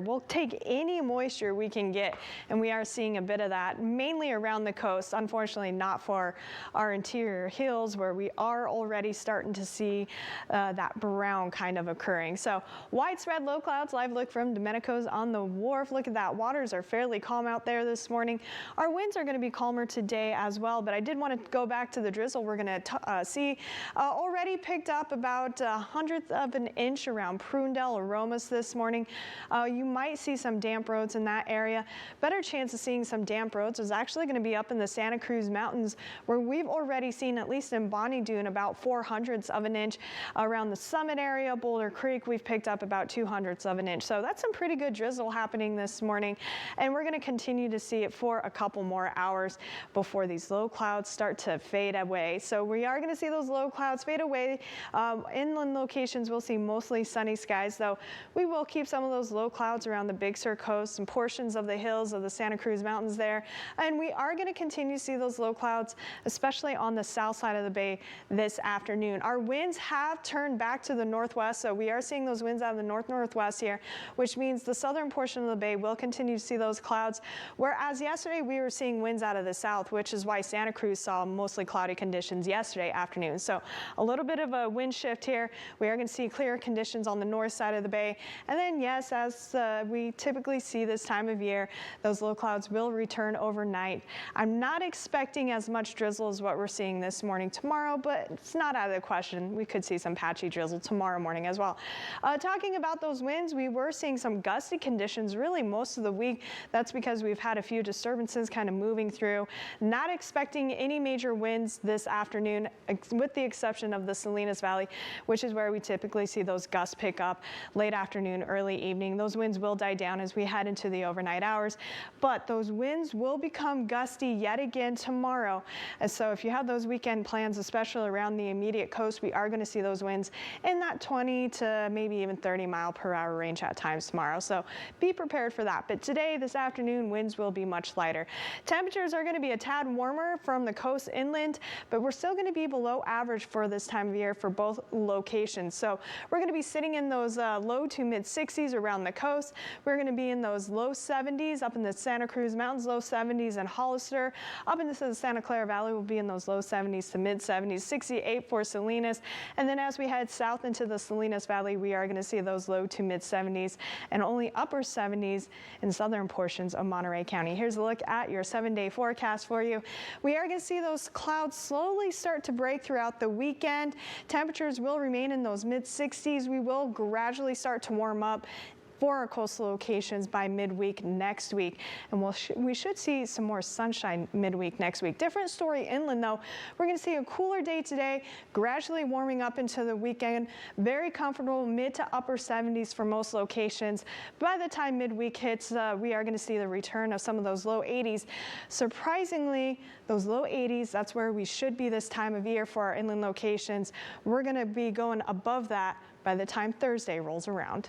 We'll take any moisture we can get, and we are seeing a bit of that, mainly around the coast. Unfortunately, not for our interior hills, where we are already starting to see that brown kind of occurring. So widespread low clouds. Live look from Domenico's on the wharf. Look at that. Waters are fairly calm out there this morning. Our winds are going to be calmer today as well, but I did want to go back to the drizzle. We're going to see already picked up about 1/100 of an inch around Prunedale, Aromas this morning. You might see some damp roads in that area. Better chance of seeing some damp roads is actually going to be up in the Santa Cruz Mountains, where we've already seen, at least in Bonnie Doon, about 4/100 of an inch. Around the Summit area, Boulder Creek, we've picked up about 2/100 of an inch. So that's some pretty good drizzle happening this morning, and we're going to continue to see it for a couple more hours before these low clouds start to fade away. So we are going to see those low clouds fade away. Inland locations we'll see mostly sunny skies, though we will keep some of those low clouds around the Big Sur coast and portions of the hills of the Santa Cruz Mountains there. And we are going to continue to see those low clouds, especially on the south side of the bay this afternoon. Our winds have turned back to the northwest, so we are seeing those winds out of the northwest here, which means the southern portion of the bay will continue to see those clouds, whereas yesterday we were seeing winds out of the south, which is why Santa Cruz saw mostly cloudy conditions yesterday afternoon. So a little bit of a wind shift here. We are going to see clear conditions on the north side of the bay. And then, yes, as we typically see this time of year, those low clouds will return overnight. I'm not expecting as much drizzle as what we're seeing this morning tomorrow, but it's not out of the question. We could see some patchy drizzle tomorrow morning as well. Talking about those winds, we were seeing some gusty conditions really most of the week. That's because we've had a few disturbances kind of moving through. Not expecting any major winds this afternoon, with the exception of the Salinas Valley, which is where we typically see those gusts pick up late afternoon, early evening. Those winds will die down as we head into the overnight hours, but those winds will become gusty yet again tomorrow. And so if you have those weekend plans, especially around the immediate coast, we are going to see those winds in that 20 to maybe even 30-mile-per-hour range at times tomorrow. So be prepared for that. But today, this afternoon, winds will be much lighter. Temperatures are going to be a tad warmer from the coast inland, but we're still going to be below average for this time of year for both locations. So we're going to be sitting in those low to mid 60s around the coast. We're going to be in those low 70s up in the Santa Cruz Mountains, low 70s in Hollister. Up into the Santa Clara Valley, we'll be in those low 70s to mid 70s, 68 for Salinas. And then as we head south into the Salinas Valley, we are going to see those low to mid 70s and only upper 70s in southern portions of Monterey County. Here's a look at your 7-day forecast for you. We are going to see those clouds slowly start to break throughout the weekend. Temperatures will remain in those mid 60s. We will gradually start to warm up for our coastal locations by midweek next week, and we should see some more sunshine midweek next week. Different story inland, though. We're going to see a cooler day today, gradually warming up into the weekend. Very comfortable mid to upper 70s for most locations. By the time midweek hits, we are going to see the return of some of those low 80s. Surprisingly, those low 80s, that's where we should be this time of year for our inland locations. We're going to be going above that by the time Thursday rolls around.